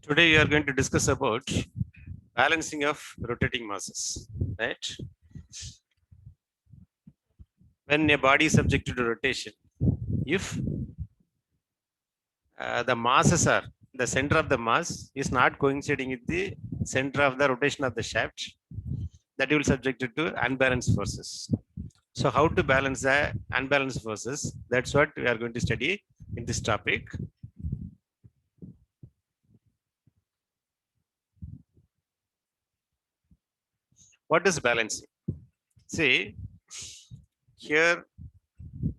Today we are going to discuss about balancing of rotating masses, right? When a body is subjected to rotation, if the masses are, the center of the mass is not coinciding with the center of the rotation of the shaft, that you will subject it to unbalanced forces. So how to balance the unbalanced forces? That's what we are going to study in this topic. What is balancing? See, here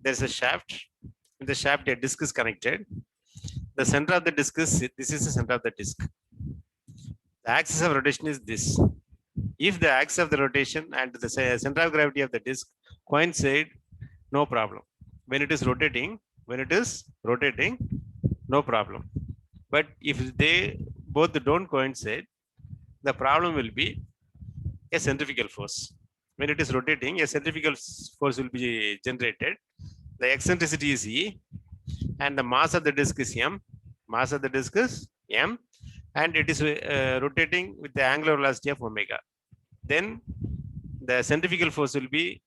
there's a shaft. In the shaft, a disc is connected. The center of the disc is this is the center of the disc. The axis of rotation is this. If the axis of the rotation and the center of gravity of the disc coincide, no problem. When it is rotating, no problem. But if they both don't coincide, the problem will be a centrifugal force. When it is rotating, a centrifugal force will be generated. The eccentricity is E, and the mass of the disk is m. Mass of the disk is m, and it is rotating with the angular velocity of omega. Then the centrifugal force will be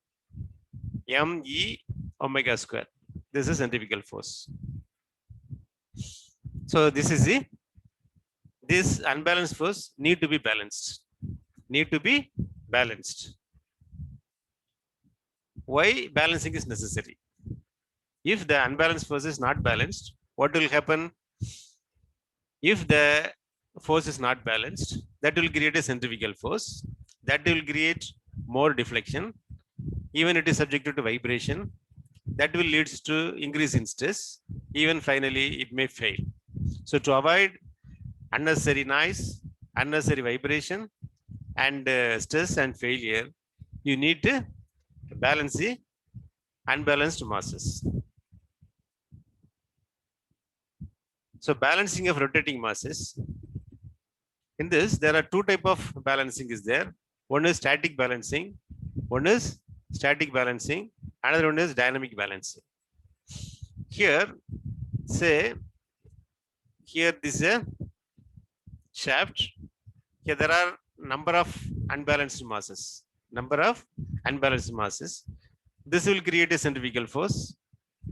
m e omega square. This is centrifugal force. So this is this unbalanced force need to be balanced. Need to be balanced. Why balancing is necessary? If the unbalanced force is not balanced, what will happen? If the force is not balanced, that will create a centrifugal force. That will create more deflection. Even it is subjected to vibration. That will lead to increase in stress. Even finally, it may fail. So to avoid unnecessary noise, unnecessary vibration, and stress and failure, you need to balance the unbalanced masses. So balancing of rotating masses. In this, there are two types of balancing is there. One is static balancing. Another one is dynamic balancing. Here, say, here this is a shaft. Here there are number of unbalanced masses. This will create a centrifugal force.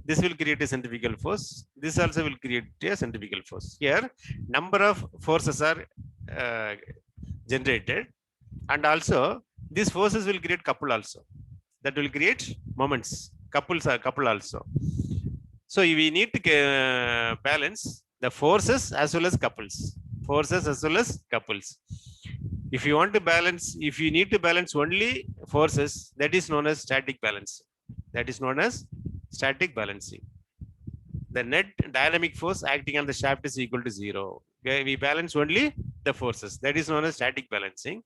This will create a centrifugal force. This also will create a centrifugal force. Here, number of forces are generated, and also these forces will create couple also. That will create moments. Couples are couple also. So we need to balance the forces as well as couples. If you want to balance, if you need to balance only forces, that is known as static balancing. The net dynamic force acting on the shaft is equal to 0. Okay, we balance only the forces. That is known as static balancing.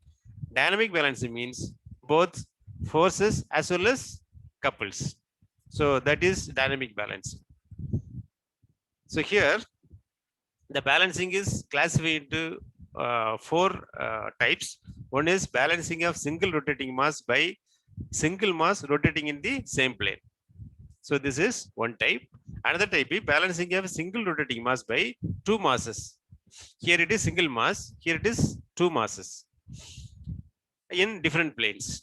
Dynamic balancing means both forces as well as couples. So that is dynamic balancing. So here, the balancing is classified into four types. One is balancing of single rotating mass by single mass rotating in the same plane. So this is one type. Another type is balancing of single rotating mass by two masses. Here it is single mass, here it is two masses in different planes.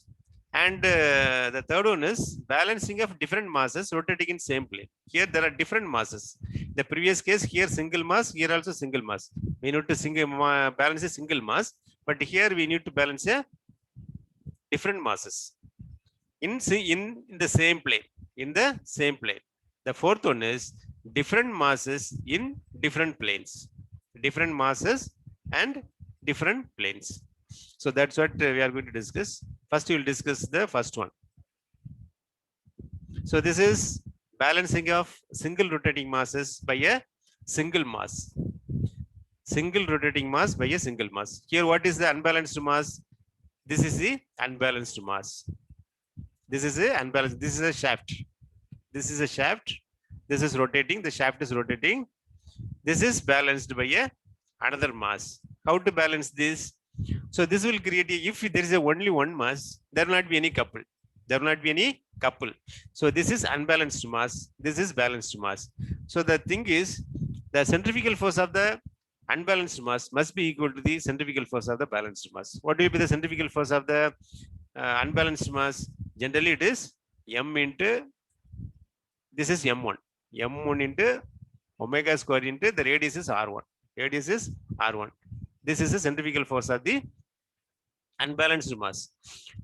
And the third one is balancing of different masses rotating in same plane. Here there are different masses. The previous case, here single mass, here also single mass. We need to balance a single mass, but here we need to balance a different masses in the same plane. The fourth one is different masses in different planes. Different masses and different planes. So that's what we are going to discuss. First, we will discuss the first one. So this is balancing of single rotating masses by a single mass. Single rotating mass by a single mass. Here, what is the unbalanced mass? This is the unbalanced mass. This is a shaft. This is rotating. The shaft is rotating. This is balanced by another mass. How to balance this? So this will create if there is only one mass, there will not be any couple. So this is unbalanced mass. This is balanced mass. So the thing is, the centrifugal force of the unbalanced mass must be equal to the centrifugal force of the balanced mass. What will be the centrifugal force of the unbalanced mass? Generally, it is m into, this is m1, m1 into omega square into the radius is r1. Radius is r1. This is the centrifugal force of the unbalanced mass.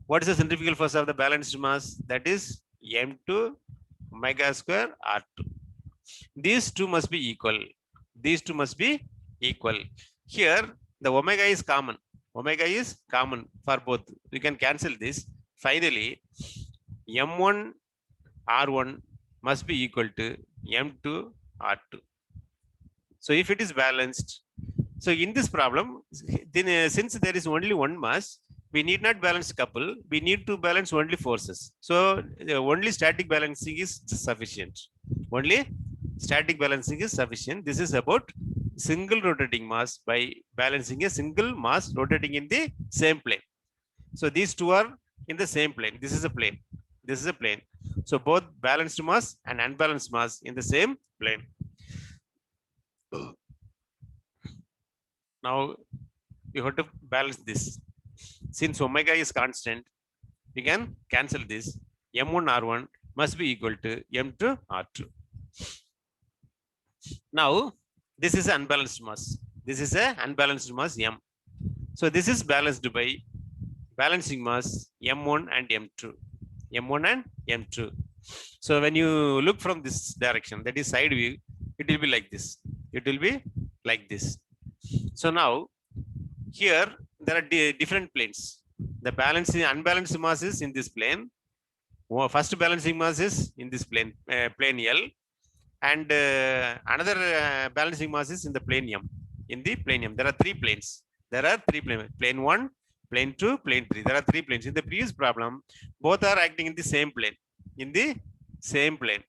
What is the centrifugal force of the balanced mass? That is m2 omega square r2. These two must be equal. These two must be equal. Here, the omega is common. Omega is common for both. You can cancel this. Finally, m1 r1 must be equal to m2 r2. So if it is balanced, so in this problem, then since there is only one mass, we need not balance couple. We need to balance only forces. So only static balancing is sufficient. Only static balancing is sufficient. This is about single rotating mass by balancing a single mass rotating in the same plane. So these two are in the same plane. This is a plane. This is a plane. So both balanced mass and unbalanced mass in the same plane. Now you have to balance this. Since omega is constant, we can cancel this. M1 R1 must be equal to M2 R2. Now this is unbalanced mass. This is a unbalanced mass M. So this is balanced by balancing mass M1 and M2. M1 and M2. So when you look from this direction, that is side view, it will be like this. It will be like this. So now here there are different planes. The balancing unbalanced mass is in this plane. First balancing mass is in this plane, plane L, and another balancing mass is in the plane M. In the plane M, there are three planes. There are three planes: plane 1, plane 2, plane 3. There are three planes. In the previous problem, both are acting in the same plane. In the same plane.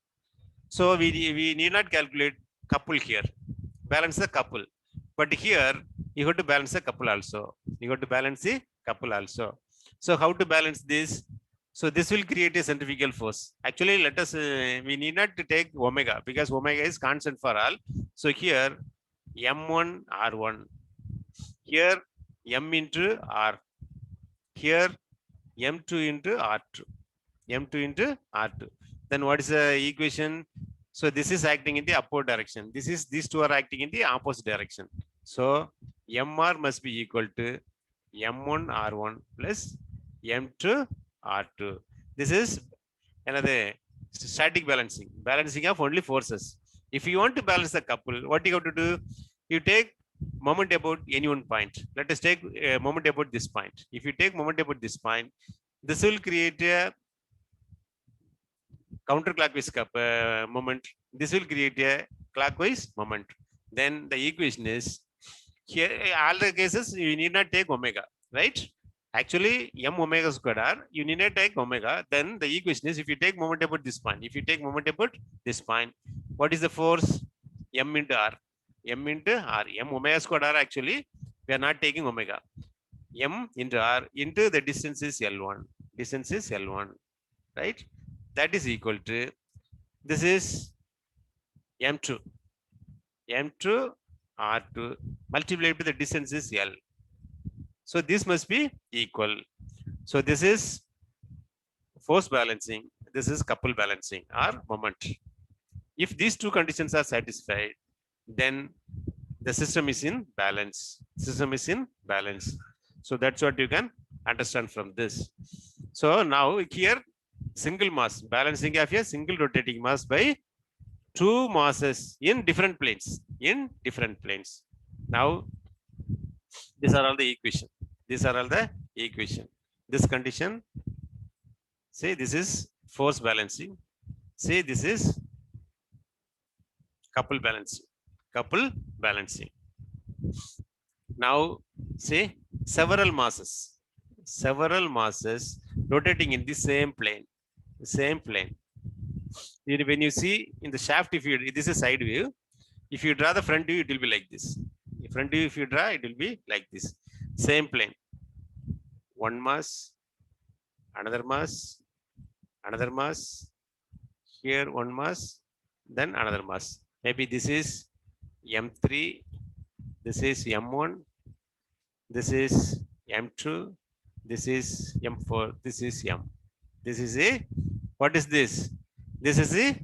So we need not calculate couple here. Balance the couple. But here you have to balance the couple also. You have to balance the couple also. So how to balance this? So this will create a centrifugal force. Actually, let us, we need not to take omega because omega is constant for all. So here M1 R1. Here M into R. Here M2 into R2. M2 into R2. Then what is the equation? So this is acting in the upward direction. These two are acting in the opposite direction. So MR must be equal to M1 R1 plus M2 R2. This is another static balancing. Balancing of only forces. If you want to balance the couple, what you have to do? You take moment about any one point. Let us take a moment about this point. If you take moment about this point, this will create a counterclockwise moment. This will create a clockwise moment. Then the equation is here. All the cases you need not take omega, right? Actually, m omega squared r, you need not take omega. Then the equation is if you take moment about this point, if you take moment about this point, what is the force? M into r. M into r. M omega squared r. Actually, we are not taking omega. M into r into the distance is L1. Distance is L1, right? That is equal to, this is M2. M2 R2 multiplied by the distance is L. So this must be equal. So this is force balancing. This is couple balancing or moment. If these two conditions are satisfied, then the system is in balance. System is in balance. So that's what you can understand from this. So now here, single mass, balancing of a single rotating mass by two masses in different planes. In different planes. Now, these are all the equation. These are all the equation. This condition, say this is force balancing. Say this is couple balancing. Couple balancing. Now, say several masses. Several masses rotating in the same plane. Same plane. When you see in the shaft, if you, this is side view. If you draw the front view, it will be like this. The front view, if you draw, it will be like this. Same plane. One mass, another mass, another mass. Here one mass, then another mass. Maybe this is M3, This is M1. This is M2. This is M4. This is M. This is a, what is this? This is a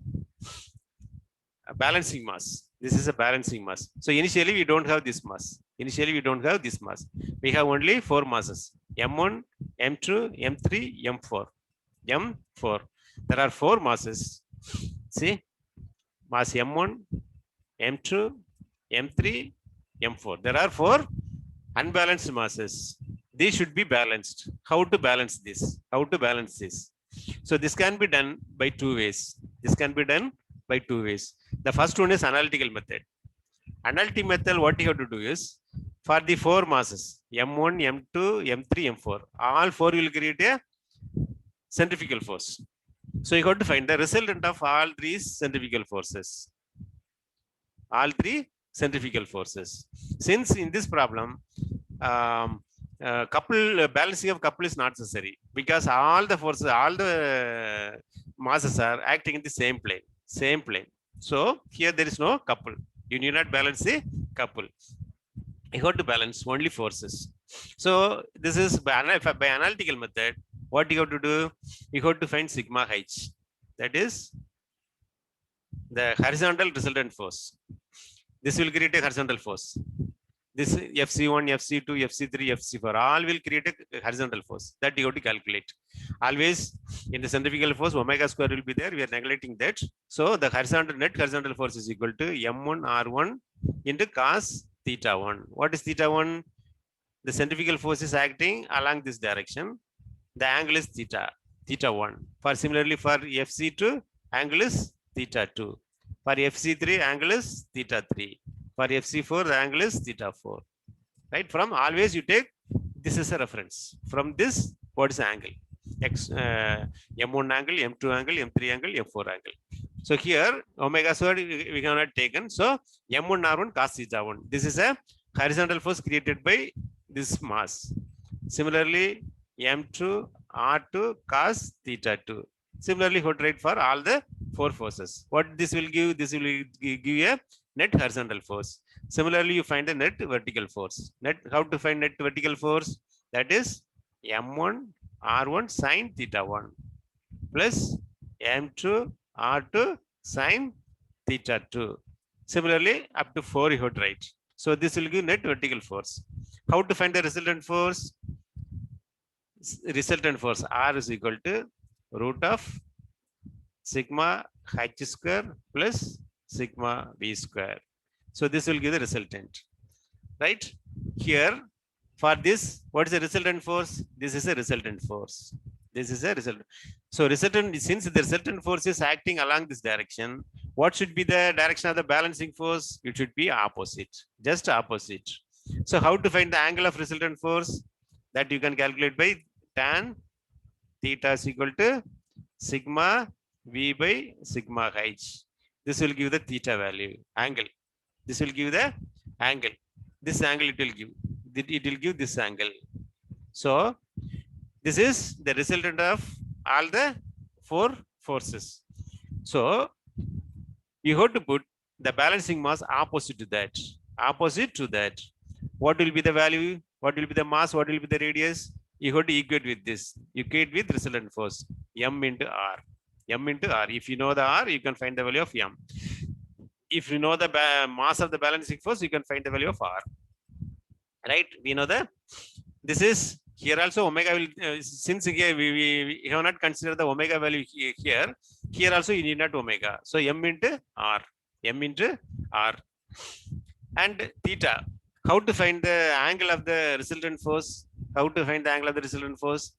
balancing mass. This is a balancing mass. So initially we don't have this mass. Initially we don't have this mass. We have only four masses: M1, M2, M3, M4. M4. There are four masses. See, mass M1, M2, M3, M4. There are four unbalanced masses. These should be balanced. How to balance this? How to balance this? So this can be done by two ways. This can be done by two ways. The first one is analytical method. Analytic method, what you have to do is, for the four masses, M1, M2, M3, M4, all four will create a centrifugal force. So you got to find the resultant of all three centrifugal forces. All three centrifugal forces. Since in this problem, balancing of couple is not necessary because all the forces, all the masses are acting in the same plane. So here there is no couple. You need not balance the couple. You have to balance only forces. So this is by analytical method. What you have to do? You have to find sigma h. That is the horizontal resultant force. This will create a horizontal force. This FC1, FC2, FC3, FC4, all will create a horizontal force that you have to calculate. Always in the centrifugal force, omega square will be there. We are neglecting that. So the net horizontal force is equal to M1 R1 into cos theta 1. What is theta 1? The centrifugal force is acting along this direction. The angle is theta 1. Similarly for FC2, angle is theta 2. For FC3, angle is theta 3. For FC4, the angle is theta 4. Right? From always you take, this is a reference. From this, what is the angle? M1 angle, M2 angle, M3 angle, M4 angle. So here, omega squared we have not taken. So M1 R1 cos theta 1. This is a horizontal force created by this mass. Similarly, M2 R2 cos theta 2. Similarly, what write for all the four forces. What this will give? This will give a net horizontal force. Similarly, you find the net vertical force. How to find net vertical force? That is M1 R1 sine theta 1 plus M2 R2 sine theta 2. Similarly, up to 4 you have to write. So this will give net vertical force. How to find the resultant force? Resultant force R is equal to root of sigma h square plus sigma v square. So this will give the resultant. Right? Here, for this, what is the resultant force? This is a resultant force. This is a resultant. So since the resultant force is acting along this direction, what should be the direction of the balancing force? It should be opposite, just opposite. So how to find the angle of resultant force? That you can calculate by tan theta is equal to sigma v by sigma h. This will give the theta value, angle. This will give the angle. This angle it will give. It will give this angle. So this is the resultant of all the four forces. So you have to put the balancing mass opposite to that. Opposite to that. What will be the value? What will be the mass? What will be the radius? You have to equate with this. Equate with resultant force. M into R. M into R. If you know the R, you can find the value of M. If you know the mass of the balancing force, you can find the value of R. Right? We know that. This is here also omega will, since here we have not considered the omega value here. Here also you need not omega. So M into R. M into R. And theta. How to find the angle of the resultant force? How to find the angle of the resultant force?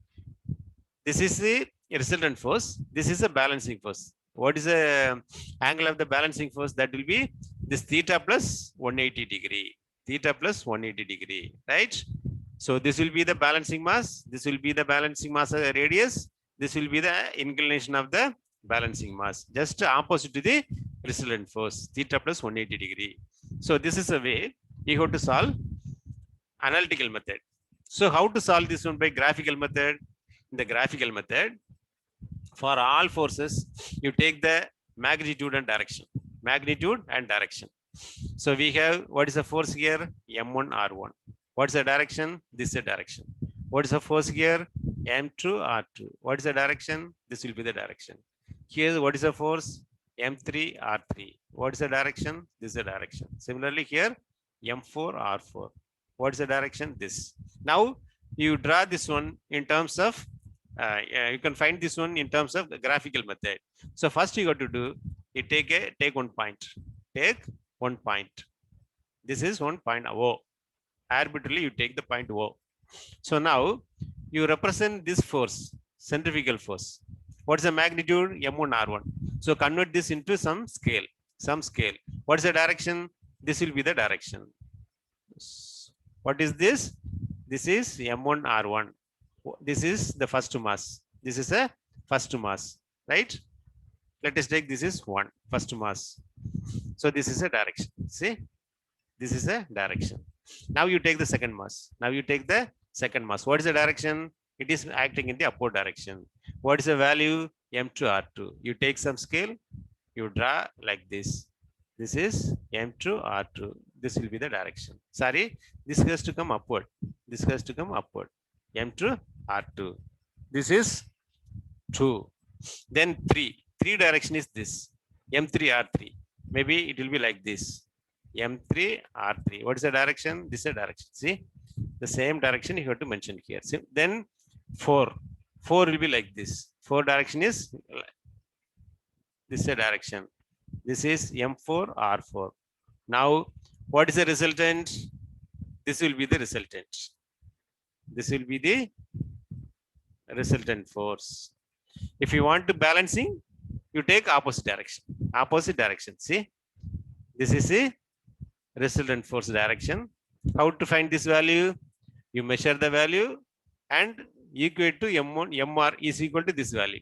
This is the resultant force. This is a balancing force. What is the angle of the balancing force? That will be this theta plus 180 degree. Theta plus 180 degree, right? So this will be the balancing mass. This will be the balancing mass radius. This will be the inclination of the balancing mass. Just opposite to the resultant force. Theta plus 180 degree. So this is a way you have to solve analytical method. So how to solve this one by graphical method? In the graphical method, for all forces, you take the magnitude and direction. Magnitude and direction. So we have, what is the force here? M1 R1. What's the direction? This is the direction. What is the force here? M2 R2. What is the direction? This will be the direction. Here, what is the force? M3 R3. What is the direction? This is the direction. Similarly here, M4 R4. What is the direction? This. Now you draw this one in terms of you can find this one in terms of the graphical method. So first you got to do, you take one point. Take one point. This is one point O. Arbitrarily you take the point O. So now you represent this force, centrifugal force. What's the magnitude? M1 R1. So convert this into some scale. What's the direction? This will be the direction. What is this? This is M1 R1. This is the first mass. This is a first mass, right? Let us take this is one first mass. So this is a direction. See, this is a direction. Now you take the second mass. What is the direction? It is acting in the upward direction. What is the value? M2 R2. You take some scale, you draw like this. This is M2 R2. This will be the direction. Sorry, this has to come upward. M2 R2. This is 2. Then 3. 3 direction is this. M3 R3. Maybe it will be like this. M3 R3. What is the direction? This is the direction. See, the same direction you have to mention here. See, then 4. 4 will be like this. 4 direction is this is a direction. This is M4 R4. Now, what is the resultant? This will be the resultant. This will be the resultant force. If you want to balancing, you take opposite direction. See, this is a resultant force direction. How to find this value? You measure the value and equate to M1, MR is equal to this value.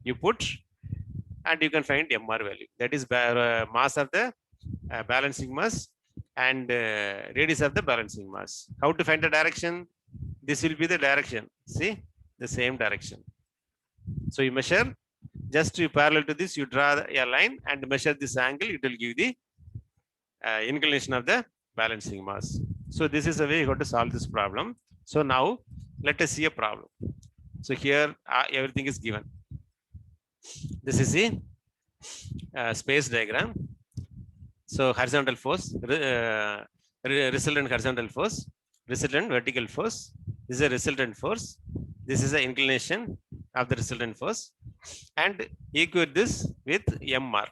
You put and you can find MR value. That is mass of the balancing mass and radius of the balancing mass. How to find the direction? This will be the direction. See, the same direction. So you measure, just to parallel to this, you draw a line and measure this angle. It will give the inclination of the balancing mass. So this is the way you got to solve this problem. So now let us see a problem. So here everything is given. This is the space diagram. So horizontal force, resultant horizontal force, resultant vertical force. This is a resultant force. This is the inclination of the resultant force, and equate this with MR.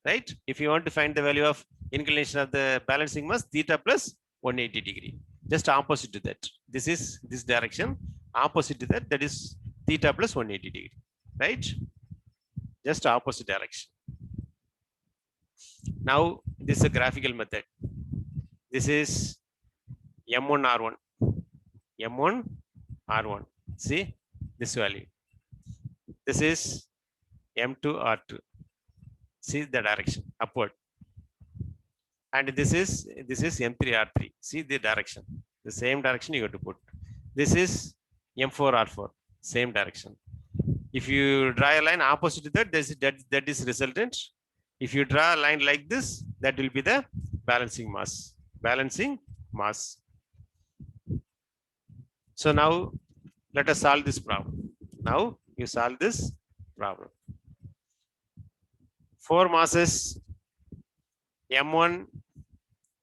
Right? If you want to find the value of inclination of the balancing mass, theta plus 180 degree. Just opposite to that. This is this direction. Opposite to that, that is theta plus 180 degree. Right? Just opposite direction. Now, this is a graphical method. This is M1 R1. M1 R1. See this value. This is M2 R2. See the direction upward. And this is M3 R3. See the direction. The same direction you have to put. This is M4 R4. Same direction. If you draw a line opposite to that, that is resultant. If you draw a line like this, that will be the balancing mass. So now let us solve this problem. Now you solve this problem. 4 masses M1,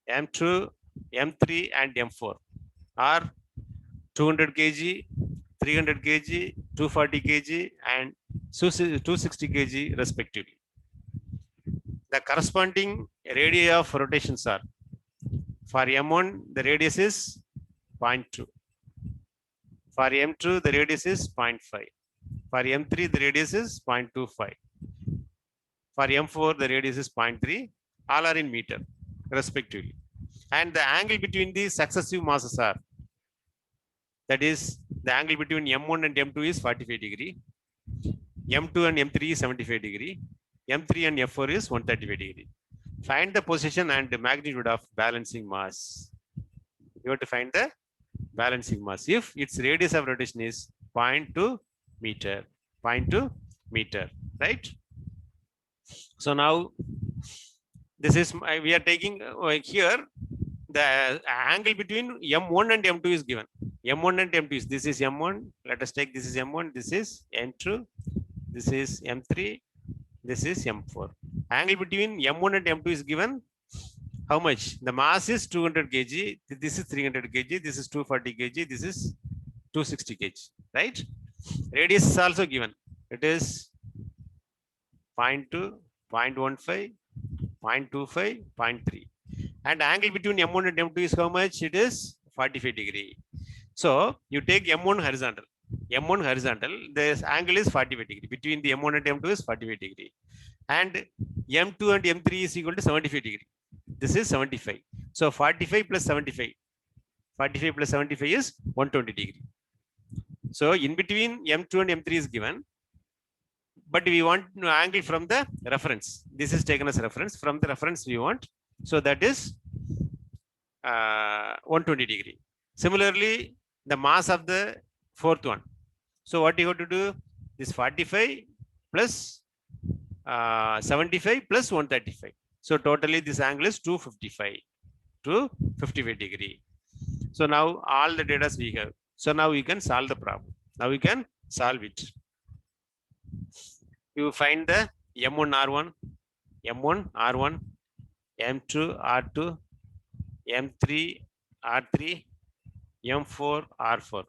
M2, M3 and M4 are 200 kg, 300 kg, 240 kg and 260 kg respectively. The corresponding radii of rotations are, for M1 the radius is 0.2, for M2 the radius is 0.5, for M3 the radius is 0.25, for M4 the radius is 0.3, all are in meter respectively. And the angle between these successive masses are, that is the angle between M1 and M2 is 45 degree, M2 and M3 is 75 degree, M3 and F4 is 135 degree. Find the position and the magnitude of balancing mass. You have to find the balancing mass if its radius of rotation is 0.2 meter. 0.2 meter, right? So now This is we are taking here the angle between M1 and M2 is given. M1 and M2 is, this is M1. Let us take this is M1. This is M2. This is M3. This is M4. Angle between M1 and M2 is given. How much? The mass is 200 kg. This is 300 kg. This is 240 kg. This is 260 kg. Right? Radius is also given. It is 0.2, 0.15, 0.25, 0.3. And angle between M1 and M2 is how much? It is 45 degree. So you take M1 horizontal. M1 horizontal, this angle is 45 degree. Between the M1 and M2 is 45 degree. And M2 and M3 is equal to 75 degree. This is 75. So 45 plus 75. 45 plus 75 is 120 degree. So in between M2 and M3 is given. But we want to angle from the reference. This is taken as reference. From the reference we want. So that is 120 degree. Similarly, the mass of the fourth one. So what you have to do? This 45 plus 75 plus 135. So totally this angle is 255 to 55 degree. So now all the data we have. So now we can solve the problem. Now we can solve it. You find the M1 R1, M1 R1, M2 R2, M3 R3, M4 R4.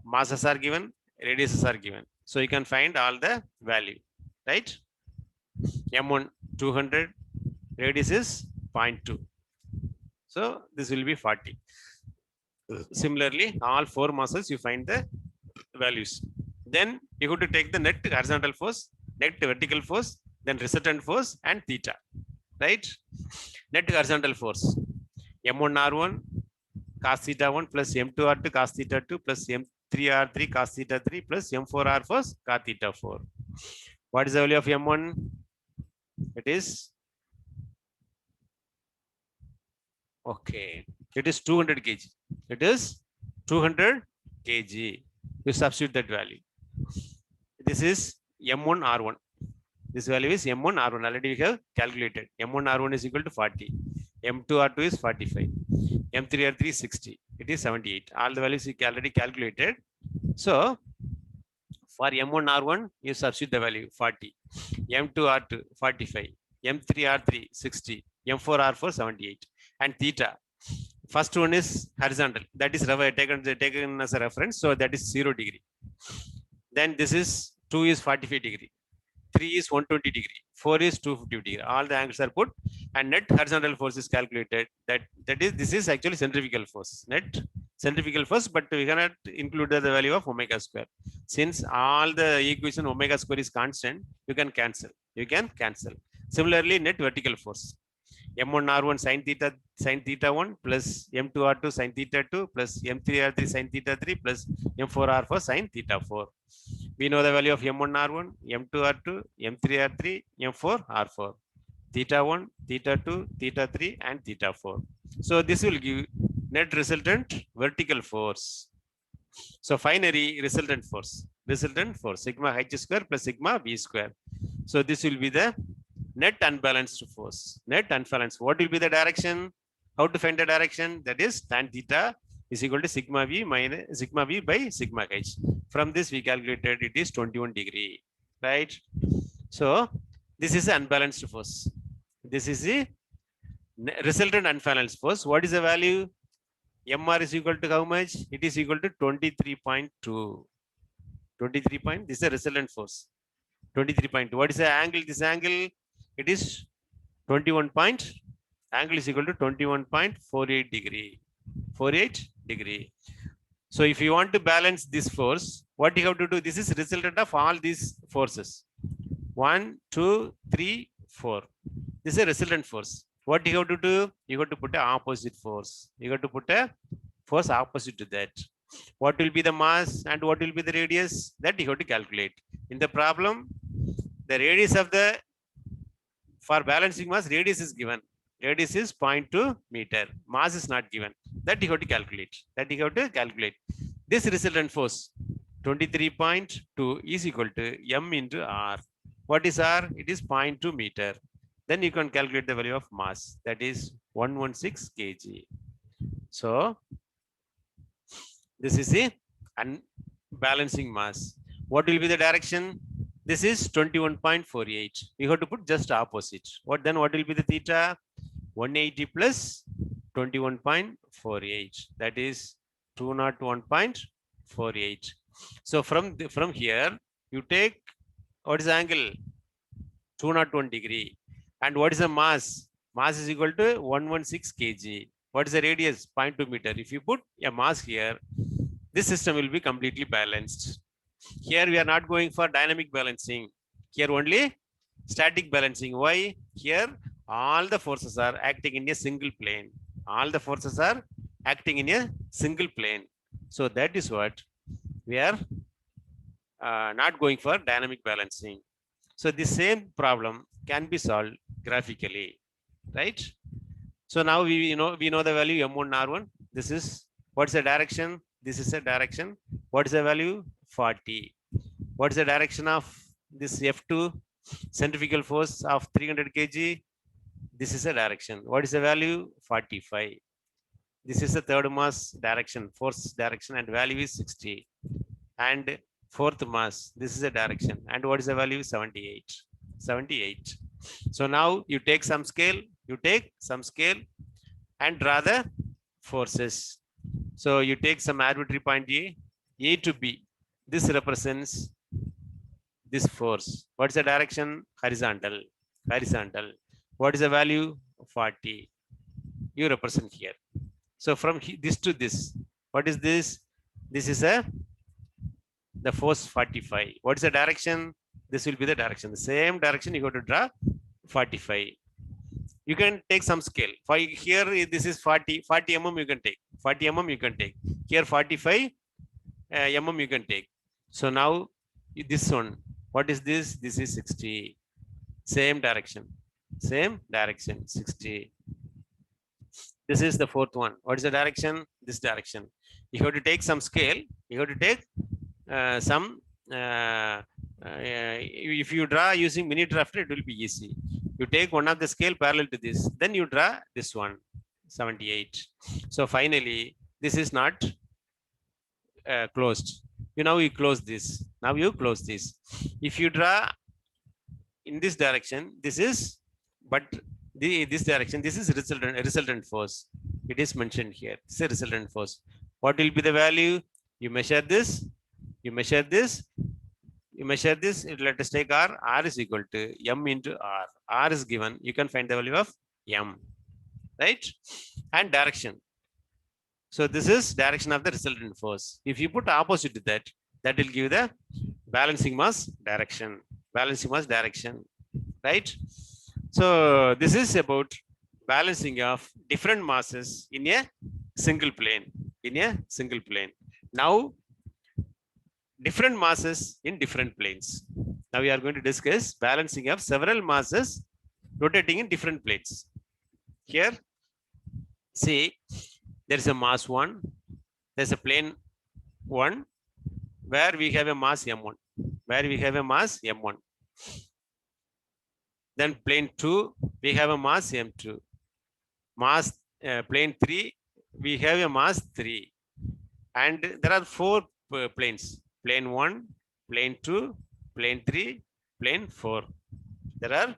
Masses are given, radiuses are given. So you can find all the value, right? M1 200, radius is 0.2. So this will be 40. Similarly, all four masses you find the values. Then you have to take the net horizontal force, net vertical force, then resultant force and theta, right? Net horizontal force, M1 R1 cos theta 1 plus M2 R2 cos theta 2 plus M3 R3 cos theta 3 plus M4 R4 cos theta 4. What is the value of M1? It is okay. It is 200 kg. It is 200 kg. You substitute that value. This is M1 R1. This value is M1 R1. Already we have calculated. M1 R1 is equal to 40. M2 R2 is 45. M3 R3 is 60. It is 78. All the values we already calculated. So for M1 R1, you substitute the value 40. M2 R2 45. M3 R3 60. M4 R4 78. And theta. First one is horizontal. That is taken as a reference. So that is 0 degree. Then this is 2 is 45 degree. 3 is 120 degree. 4 is 250 degree. All the angles are put and net horizontal force is calculated. This is actually centrifugal force. Net centrifugal force, but we cannot include the value of omega square. Since all the equation omega square is constant, you can cancel. Similarly, net vertical force. M1 R1 sin theta 1 plus M2 R2 sin theta 2 plus M3 R3 sin theta 3 plus M4 R4 sin theta 4. We know the value of M1 R1, M2 R2, M3 R3, M4 R4. Theta 1, theta 2, theta 3 and theta 4. So this will give net resultant vertical force. So finally resultant force sigma h square plus sigma v square. So this will be the net unbalanced force. Net unbalanced. What will be the direction? How to find the direction? That is tan theta is equal to sigma v minus sigma v by sigma h. From this we calculated it is 21 degree, right? So this is the unbalanced force. This is the resultant unbalanced force. What is the value? MR is equal to how much? It is equal to 23.2. 23 point. This is the resultant force. 23.2. What is the angle? This angle, it is 21 point. Angle is equal to 21.48 degree. 48 degree. So if you want to balance this force, what you have to do? This is resultant of all these forces. 1, 2, 3, 4. This is a resultant force. What you have to do? You have to put an opposite force. You have to put a force opposite to that. What will be the mass and what will be the radius? That you have to calculate. In the problem, the radius of the, for balancing mass, radius is given. Radius is 0.2 meter. Mass is not given. That you have to calculate. This resultant force, 23.2 is equal to M into R. What is R? It is 0.2 meter. then you can calculate the value of mass, that is 116 kg. So this is the unbalancing mass. What will be the direction? This is 21.48. We have to put just opposite. What will be the theta? 180 plus 21.48. That is 201.48. So from here, you take what is the angle? 201 degree. And what is the mass? Mass is equal to 116 kg. What is the radius? 0.2 meter. If you put a mass here, this system will be completely balanced. Here we are not going for dynamic balancing. Here only static balancing. Why? Here all the forces are acting in a single plane. All the forces are acting in a single plane. So that is what we are not going for dynamic balancing. So the same problem can be solved graphically, right? So now we know the value M1 R1. This is what's the direction? This is a direction. What is the value? 40. What is the direction of this F2 centrifugal force of 300 kg? This is a direction. What is the value? 45. This is the third mass direction, force direction, and value is 60. And fourth mass, this is a direction. And what is the value? 78. 78. So now you take some scale, and draw the forces. So you take some arbitrary point A to B. This represents this force. What's the direction? Horizontal. Horizontal. What is the value? 40. You represent here. So from this to this, what is this? This is the force 45. What is the direction? This will be the direction. The same direction you have to draw 45. You can take some scale. For here, this is 40 mm you can take. 40 mm you can take. Here 45 mm you can take. So now this one, what is this? This is 60. Same direction. 60. This is the fourth one. What is the direction? This direction. You have to take some scale. You have to take if you draw using mini drafter, it will be easy. You take one of the scale parallel to this, then you draw this one, 78. So finally, this is not closed. You close this. Now you close this. If you draw in this direction, this is, but this direction, this is resultant force. It is mentioned here. It's a resultant force. What will be the value? You measure this. You measure this. Let us take R. R is equal to M into R. R is given. You can find the value of M, right? And direction. So this is direction of the resultant force. If you put opposite to that, that will give the balancing mass direction. Balancing mass direction, right? So this is about balancing of different masses in a single plane. Now, different masses in different planes. Now we are going to discuss balancing of several masses rotating in different planes. Here, see, there is a mass 1. There's a plane 1 where we have a mass M1. Then plane 2, we have a mass M2. Plane 3, we have a mass 3. And there are 4 planes. Plane 1, plane 2, plane 3, plane 4. There are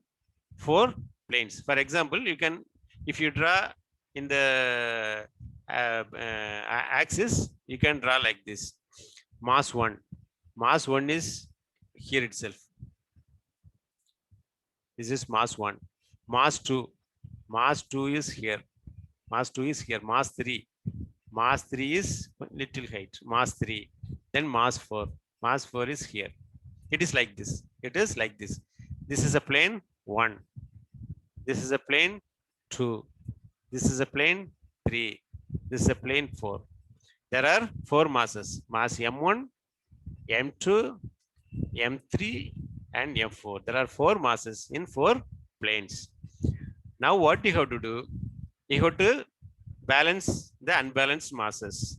4 planes. For example, you can, if you draw in the axis, you can draw like this. Mass 1. Mass 1 is here itself. This is mass 1. Mass 2. Mass 2 is here. Mass 2 is here. Mass 3. Mass 3 is little height. Mass 3. Then mass 4. Mass 4 is here. It is like this. This is a plane 1. This is a plane 2. This is a plane 3. This is a plane 4. There are 4 masses. Mass M1, M2, M3, and M4. There are 4 masses in 4 planes. Now what you have to do? You have to balance the unbalanced masses.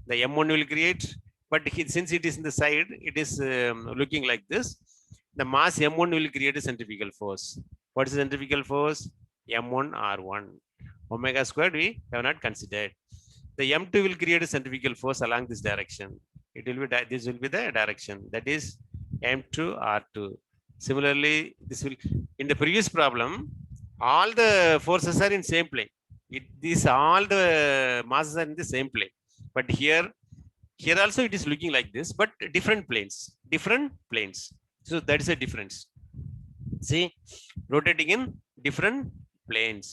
The M1 will create, but since it is in the side, it is looking like this. the mass M1 will create a centrifugal force. What is the centrifugal force? M1 R1. Omega squared we have not considered. The M2 will create a centrifugal force along this direction. It will be this will be the direction, that is M2 R2. Similarly, this will, in the previous problem, all the forces are in same plane. These all the masses are in the same plane. But here also it is looking like this, but different planes. So that is a difference. See, rotating in different planes,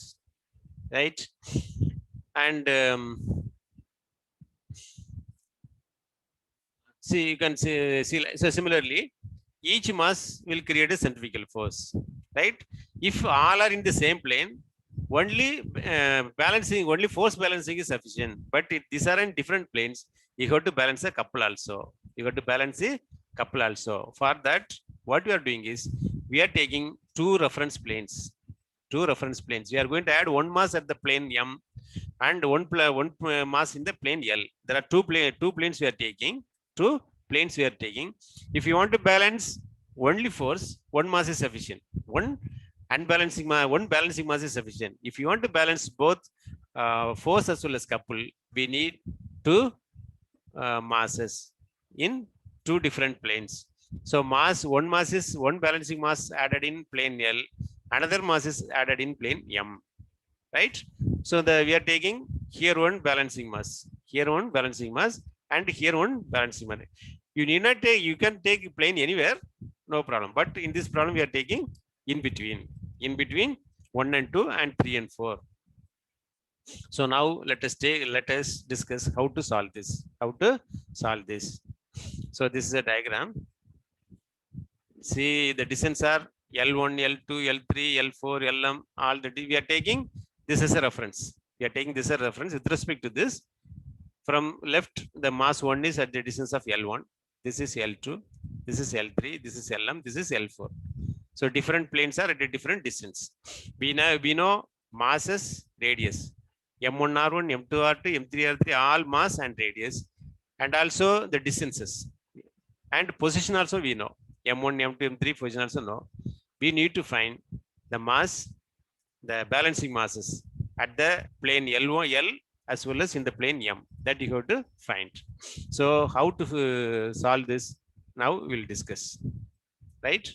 right? And see, you can see, so similarly, each mass will create a centrifugal force, right? If all are in the same plane, only only force balancing is sufficient. But if these are in different planes, you have to balance a couple also. For that, what we are doing is, we are taking two reference planes. We are going to add one mass at the plane M and one mass in the plane L. There are two planes we are taking. If you want to balance only force, one mass is sufficient. One balancing mass is sufficient. If you want to balance both force as well as couple, we need two masses in two different planes. So one balancing mass added in plane L, another mass is added in plane M, right? So we are taking here one balancing mass, and here one balancing mass. You need not take, you can take plane anywhere, no problem. But in this problem, we are taking in between 1 and 2 and 3 and 4. So now let us discuss how to solve this. So this is a diagram. See, the distance are L1, L2, L3, L4, Lm. All the we are taking this as a reference. With respect to this. From left, the mass 1 is at the distance of L1. This is L2. This is L3. This is Lm. This is L4. So different planes are at a different distance. We know masses, radius. M1 R1, M2 R2, M3 R3, all mass and radius, and also the distances and position also we know. M1, M2, M3 position also know. We need to find the mass, the balancing masses at the plane L1, L, as well as in the plane M, that you have to find. So how to solve this? Now we'll discuss, right?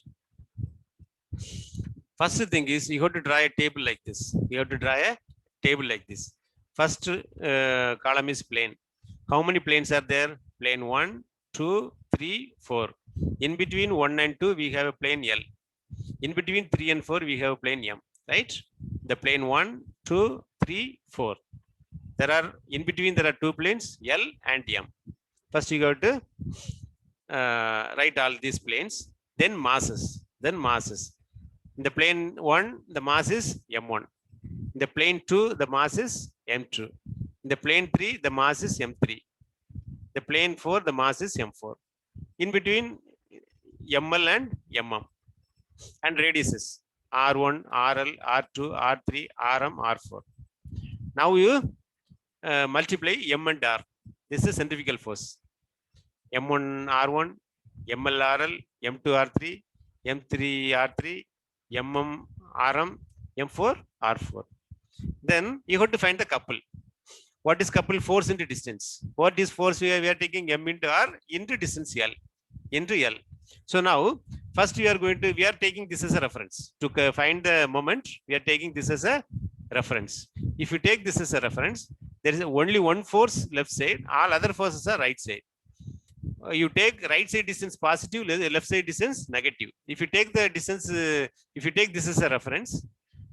First thing is, you have to draw a table like this. First column is plane. How many planes are there? Plane 1, 2, 3, 4. In between 1 and 2, we have a plane L. In between 3 and 4, we have a plane M, right? The plane 1, 2, 3, 4. In between there are two planes, L and M. First you have to write all these planes, then masses. In the plane 1, the mass is M1. In the plane 2, the mass is M2. In the plane 3, the mass is M3. The plane 4, the mass is M4. In between ML and MM. And radiuses R1, RL, R2, R3, RM, R4. Now you multiply M and R. This is centrifugal force. M1 R1, ML RL, M2 R3, M3 R3, MM RM, M4 R4. Then you have to find the couple. What is couple? Force into distance. What is force? We are taking M into R into distance L into L. So now first we are taking this as a reference to find the moment. We are taking this as a reference. If you take this as a reference, there is only one force left side. All other forces are right side. You take right side distance positive, left side distance negative. If you take the distance, if you take this as a reference,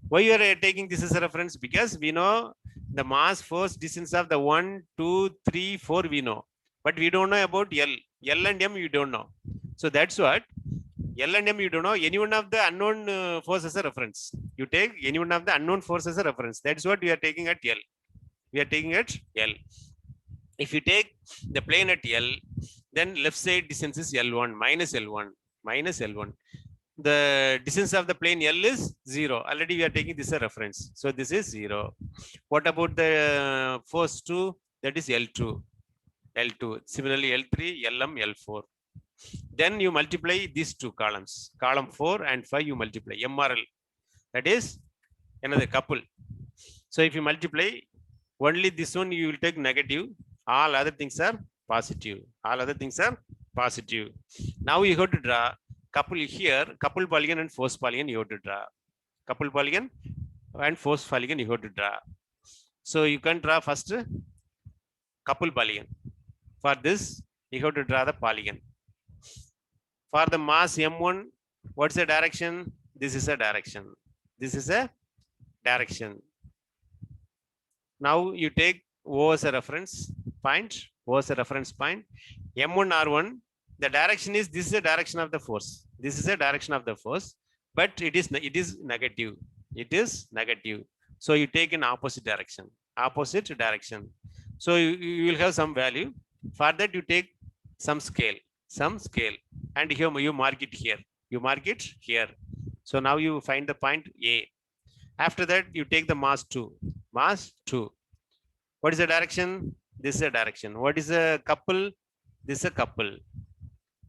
why you are taking this as a reference? Because we know the mass, force, distance of the 1, 2, 3, 4 we know, but we don't know about L. L and M you don't know. So that's what L and M you don't know. Any one of the unknown force as a reference. You take any one of the unknown force as a reference. That's what we are taking at L. If you take the plane at L, then left side distance is L1 minus L1. The distance of the plane L is 0. Already we are taking this as a reference. So this is 0. What about the force 2? That is L2. Similarly, L3, Lm, L4. Then you multiply these two columns, column 4 and 5, you multiply MRL, that is another couple. So if you multiply only this one, you will take negative, all other things are positive, all other things are positive. Now you have to draw couple here, couple polygon and force polygon you have to draw, couple polygon and force polygon you have to draw. So you can draw first couple polygon. For this you have to draw the polygon. For the mass M1, what's the direction? This is a direction. This is a direction. Now you take O as a reference point, O as a reference point. M1 R1, the direction is, this is the direction of the force. This is the direction of the force, but it is negative. It is negative. So you take in opposite direction, opposite direction. So you will have some value. For that you take some scale, and here you mark it here. You mark it here. So now you find the point A. After that you take the mass 2. Mass 2. What is the direction? This is a direction. What is a couple? This is a couple.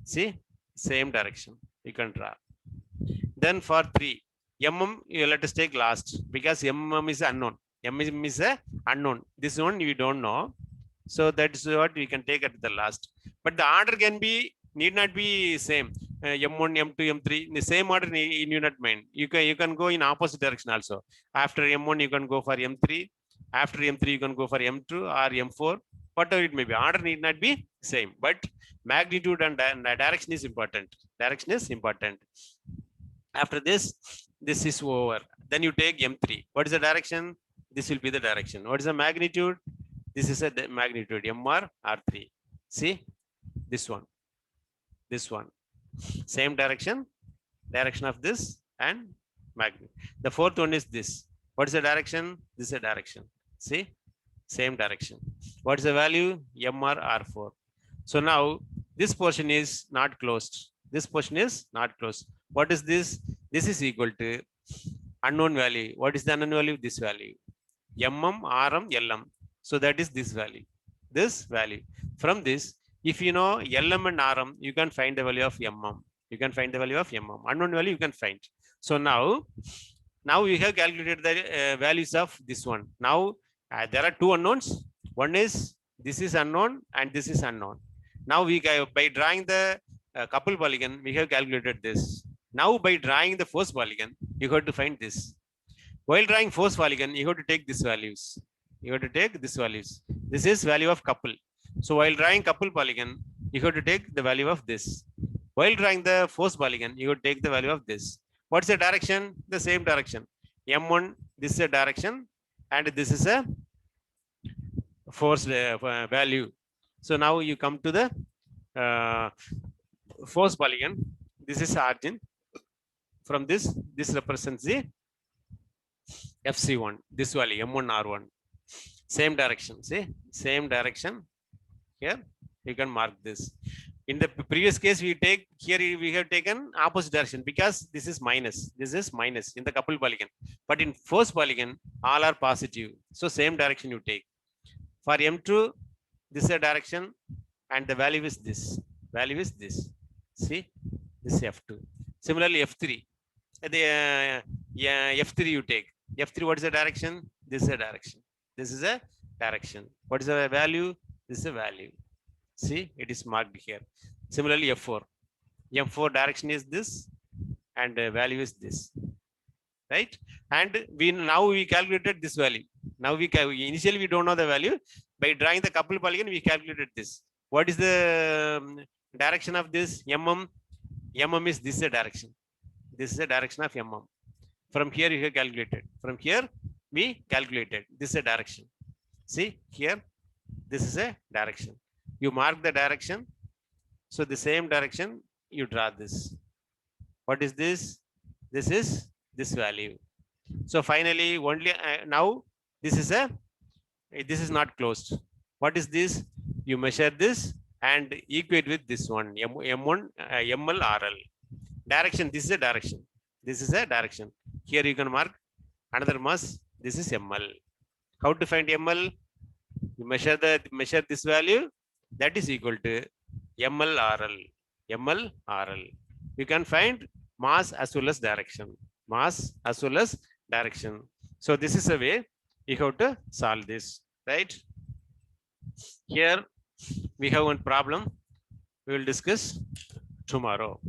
See, same direction you can draw. Then for 3 mm, you let us take last, because mm is unknown. Mm is a unknown. This one we don't know. So that's what we can take at the last. But the order can be, need not be same. M1, M2, M3 in the same order in unit mind. You can go in opposite direction also. After M1 you can go for M3. After M3 you can go for M2 or M4. Whatever it may be, order need not be same. But magnitude and direction is important. Direction is important. After this, this is over. Then you take M3. What is the direction? This will be the direction. What is the magnitude? This is a magnitude, MR R3. See, this one, this one, same direction, direction of this and magnitude. The fourth one is this. What is the direction? This is a direction. See, same direction. What is the value? MR R4. So now this portion is not closed. This portion is not closed. What is this? This is equal to unknown value. What is the unknown value? This value. MM, RM, LM. So that is this value. This value. From this, if you know LM and RM, you can find the value of MM. You can find the value of MM. Unknown value you can find. So now we have calculated the values of this one. Now there are two unknowns. One is this is unknown and this is unknown. Now we by drawing the couple polygon, we have calculated this. Now by drawing the force polygon, you have to find this. While drawing force polygon, you have to take these values. You have to take these values. This is value of couple. So while drawing couple polygon, you have to take the value of this. While drawing the force polygon, you have to take the value of this. What's the direction? The same direction. M1, this is a direction, and this is a force value. So now you come to the force polygon. This is origin. From this represents the FC1. This value M1 R1. Same direction. See, same direction. Here you can mark this. In the previous case, we have taken opposite direction, because this is minus. This is minus in the couple polygon. But in force polygon, all are positive. So same direction you take. For M2, this is a direction, and the value is this. Value is this. See, this is F2. Similarly, F3. The F3 you take. F3, what is the direction? This is a direction. This is a direction. What is the value? This is a value. See, it is marked here. Similarly, F4. M4 direction is this, and value is this. Right? And now we calculated this value. Now initially we don't know the value. By drawing the couple polygon, we calculated this. What is the direction of this? MM. MM is this direction. This is the direction of MM. From here you have calculated. From here we calculated. This is a direction. See here, this is a direction. You mark the direction. So the same direction you draw this. What is this? This is this value. So finally, only now this is not closed. What is this? You measure this and equate with this one, M1 ML RL. Direction. This is a direction. This is a direction. Here you can mark another mass. This is ML. How to find ML? You measure this value. That is equal to ML RL. ml rl. You can find mass as well as direction. Mass as well as direction. So this is a way you have to solve this, right? Here we have one problem we will discuss tomorrow.